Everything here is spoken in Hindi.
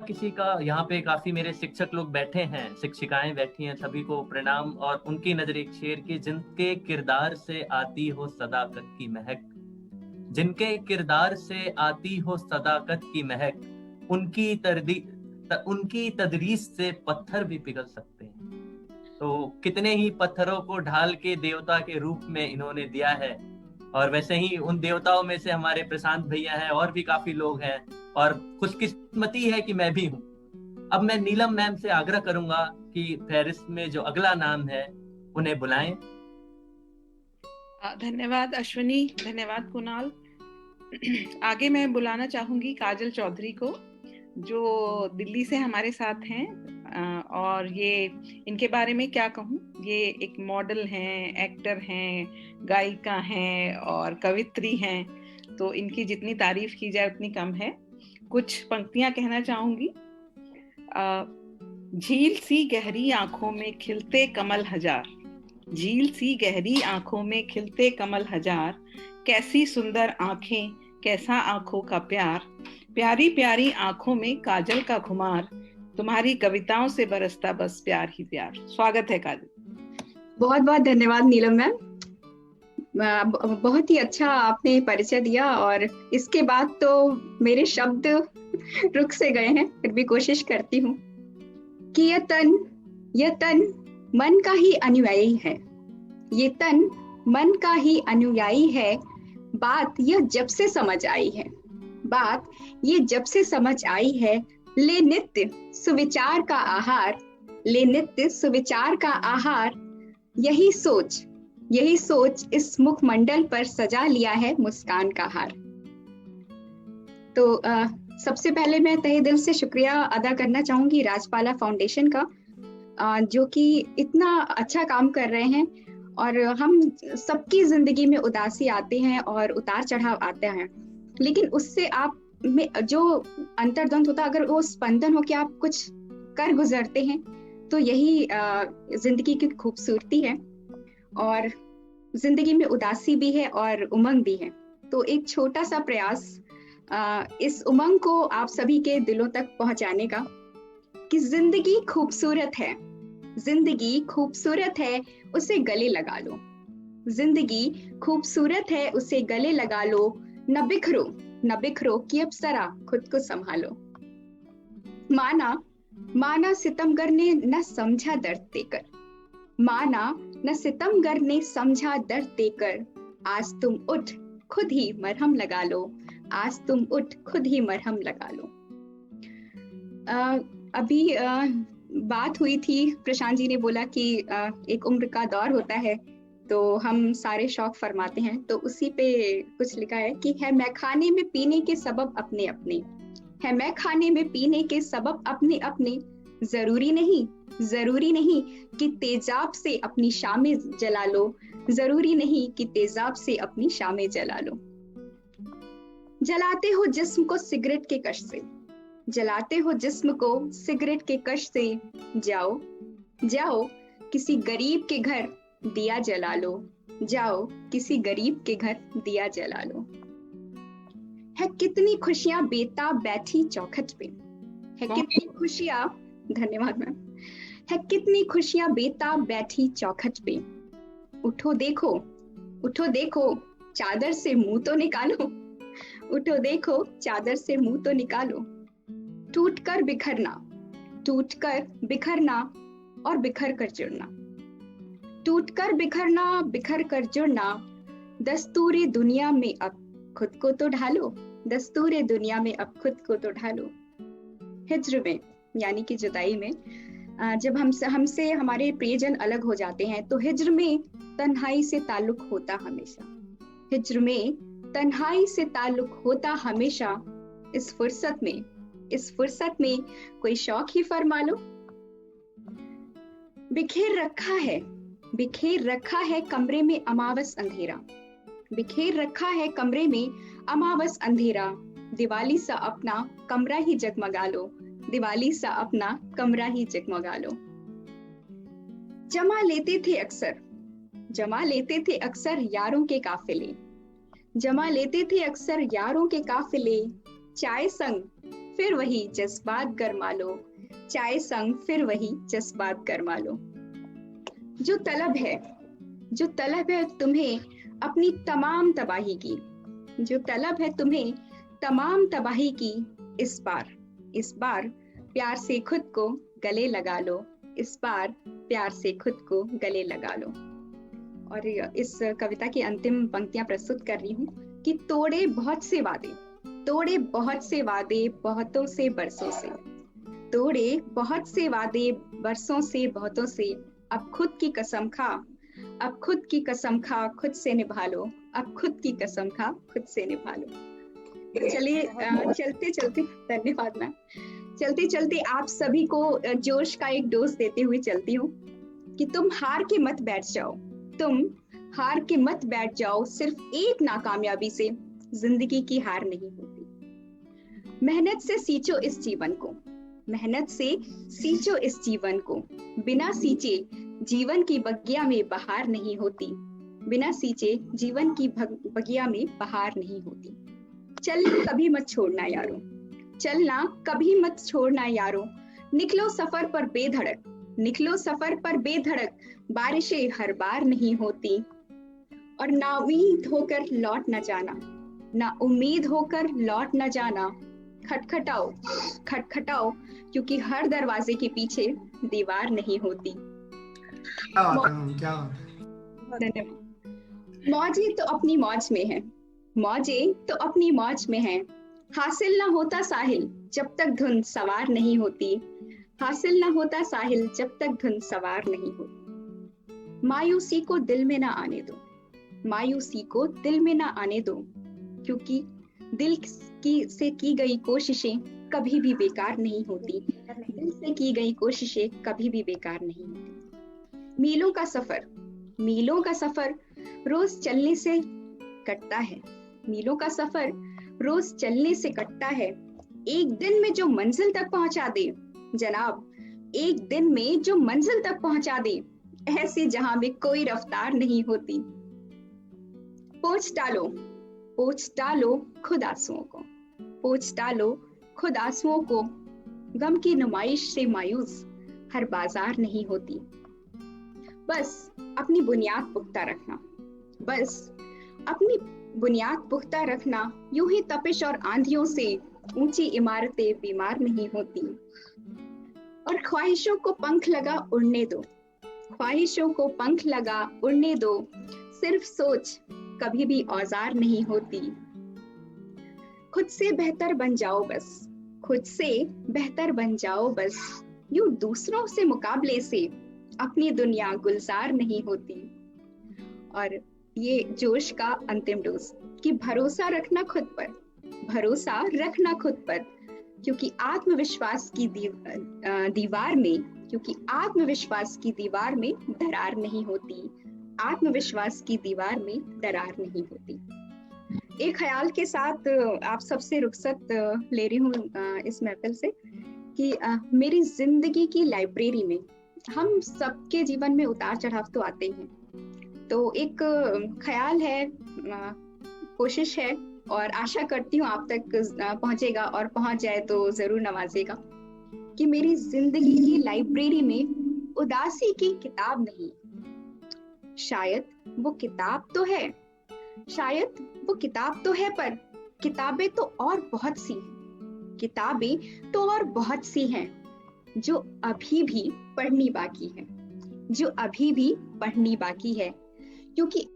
किसी का यहाँ पे काफी मेरे शिक्षक लोग बैठे हैं, शिक्षिकाएं बैठी हैं, सभी को प्रणाम। और उनकी नजर एक शेर की, जिनके किरदार से आती हो सदाकत की महक, जिनके किरदार से आती हो सदाकत की महक, उनकी तदरीस से पत्थर भी पिघल सकते हैं। तो कितने ही पत्थरों को ढाल के देवता के रूप में इन्होंने दिया है। और वैसे ही उन देवताओं में से हमारे प्रशांत भैया हैं, और भी काफी लोग हैं। और खुशकिस्मती है कि मैं भी हूँ। अब मैं नीलम मैम से आग्रह करूंगा कि फहरिस्त में जो अगला नाम है उन्हें बुलाएं। धन्यवाद अश्विनी, धन्यवाद कुणाल। आगे मैं बुलाना चाहूंगी काजल चौधरी को, जो दिल्ली से हमारे साथ हैं। और ये इनके बारे में क्या कहूँ, ये एक मॉडल हैं, एक्टर हैं, गायिका हैं और कवित्री हैं। तो इनकी जितनी तारीफ की जाए उतनी कम है। कुछ पंक्तियां कहना चाहूंगी। झील सी गहरी आंखों में खिलते कमल हजार, झील सी गहरी आंखों में खिलते कमल हजार, कैसी सुंदर आंखें, कैसा आंखों का प्यार, प्यारी प्यारी आंखों में काजल का खुमार, तुम्हारी कविताओं से बरसता बस प्यार ही प्यार। स्वागत है काजल। बहुत बहुत धन्यवाद नीलम मैम, बहुत ही अच्छा आपने परिचय दिया। और इसके बाद तो मेरे शब्द रुक से गए हैं, फिर भी कोशिश करती हूँ कि यह तन मन का ही अनुयायी है, ये तन मन का ही अनुयायी है। बात यह जब से समझ आई है, बात ये जब से समझ आई है, ले नित्य सुविचार का आहार, ले नित्य सुविचार का आहार, यही सोच इस मुखमंडल पर सजा लिया है मुस्कान का हार। तो सबसे पहले मैं तहे दिल से शुक्रिया अदा करना चाहूंगी राजपाला फाउंडेशन का, जो कि इतना अच्छा काम कर रहे हैं। और हम सबकी जिंदगी में उदासी आते हैं और उतार चढ़ाव आते हैं, लेकिन उससे आप में जो अंतर्द्वंद होता, अगर वो स्पंदन हो कि आप कुछ कर गुजरते हैं, तो यही जिंदगी की खूबसूरती है। और जिंदगी में उदासी भी है और उमंग भी है। तो एक छोटा सा प्रयास इस उमंग को आप सभी के दिलों तक पहुंचाने का, कि जिंदगी खूबसूरत है, जिंदगी खूबसूरत है, उसे गले लगा लो, जिंदगी खूबसूरत है, उसे गले लगा लो, न बिखरो कि अब सरा खुद को संभालो। माना सितमगर ने न समझा दर्द देकर, माना न सितमगर ने समझा दर्द देकर, आज तुम उठ खुद ही मरहम लगा लो, आज तुम उठ खुद ही मरहम लगा लो। अभी बात हुई थी, प्रशांत जी ने बोला कि एक उम्र का दौर होता है तो हम सारे शौक फरमाते हैं, तो उसी पे कुछ लिखा है कि है मैं खाने में पीने के सबब अपने अपने, है मैं खाने में पीने के सबब अपने अपने, जरूरी नहीं कि तेजाब से अपनी शामें जला लो, जरूरी नहीं कि तेजाब से अपनी शामें जला लो। जलाते हो जिस्म को सिगरेट के कश से, जलाते हो जिस्म को सिगरेट के कश से, जाओ किसी गरीब के घर दिया जला लो, जाओ किसी गरीब के घर दिया जला लो। है कितनी खुशियां बेताब बैठी चौखट पे, है कितनी खुशियां, धन्यवाद मैम, है कितनी खुशियां बेताब बैठी चौखट पे, उठो देखो चादर से मुंह तो निकालो, उठो देखो चादर से मुंह तो निकालो। टूट कर बिखरना और बिखर कर जुड़ना, टूट कर बिखरना बिखर कर जुड़ना, दस्तूरे दुनिया में अब खुद को तो ढालो, दस्तूरे दुनिया में अब खुद को तो ढालो। हिज्र में यानी कि जुदाई में, जब हमसे हमारे प्रियजन अलग हो जाते हैं, तो हिज्र में तन्हाई से ताल्लुक होता हमेशा, हिज्र में तन्हाई से ताल्लुक होता हमेशा। इस फुर्सत में कोई शौक ही फरमा लो। बिखेर रखा है कमरे में अमावस अंधेरा, बिखेर रखा है कमरे में अमावस अंधेरा, दिवाली सा अपना कमरा ही जगमगा लो, दिवाली सा अपना कमरा ही जगमगा लो। जमा लेते थे अक्सर यारों के काफिले, जमा लेते थे अक्सर यारों के काफिले, फिर वही जज्बात गरमा लो, चाय संग फिर वही जज्बात गरमा लो। जो तलब है तुम्हें अपनी तमाम तबाही की, जो तलब है तुम्हें तमाम तबाही की, इस बार प्यार से खुद को गले लगा लो, इस बार प्यार से खुद को गले लगा लो। और इस कविता की अंतिम पंक्तियां प्रस्तुत कर रही हूँ कि तोड़े बहुत से वादे बहुतों से बरसों से, तोड़े बहुत से वादे बरसों से बहुतों से, अब खुद की कसम खा खुद से निभा लो, अब खुद की कसम खा खुद से निभा लो। चलिए चलते चलते, धन्यवाद मैम। चलते चलते आप सभी को जोश का एक डोज देते हुए चलती हूँ कि तुम हार के मत बैठ जाओ, सिर्फ एक नाकामयाबी से जिंदगी की हार नहीं होती। मेहनत से सींचो इस जीवन को, बिना सींचे जीवन की बगिया में बहार नहीं होती, बिना सींचे जीवन की बगिया में बहार नहीं होती। चलना कभी मत छोड़ना यारो, निकलो सफर पर बेधड़क, बारिशें हर बार नहीं होती। और ना उम्मीद होकर लौट न जाना, खटखटाओ क्योंकि हर दरवाजे के पीछे दीवार नहीं होती। क्या धन्यवाद। मौजें तो अपनी मौज में हैं, हासिल ना होता साहिल जब तक धुन सवार नहीं होती, मायूसी को दिल में ना आने दो, क्योंकि दिल से की गई कोशिशें कभी भी बेकार नहीं होती, मीलों का सफर रोज चलने से कटता है, एक दिन में जो मंजिल तक पहुंचा दे ऐसे जहां में कोई रफ्तार नहीं होती। पोंछ डालो खुद आंसुओं को, गम की नुमाइश से मायूस हर बाजार नहीं होती। बस अपनी बुनियाद पुख्ता रखना, यूं ही तपिश और आंधियों से ऊंची इमारतें बीमार नहीं होती। और ख्वाहिशों को पंख लगा उड़ने दो, सिर्फ सोच कभी भी औजार नहीं होती। खुद से बेहतर बन जाओ बस, यूं दूसरों से मुकाबले से अपनी दुनिया गुलजार नहीं होती। और ये जोश का अंतिम डोज कि भरोसा रखना खुद पर, क्योंकि आत्मविश्वास की दीवार में दरार नहीं होती। एक ख्याल के साथ आप सबसे रुखसत ले रही हूँ इस महफिल से कि मेरी जिंदगी की लाइब्रेरी में हम सबके जीवन में उतार चढ़ाव तो आते हैं, तो एक ख्याल है, कोशिश है और आशा करती हूँ आप तक पहुंचेगा और पहुंच जाए तो जरूर नवाजेगा कि मेरी जिंदगी की लाइब्रेरी में उदासी की किताब नहीं, शायद वो किताब तो है पर किताबें तो और बहुत सी हैं जो अभी भी पढ़नी बाकी है, क्योंकि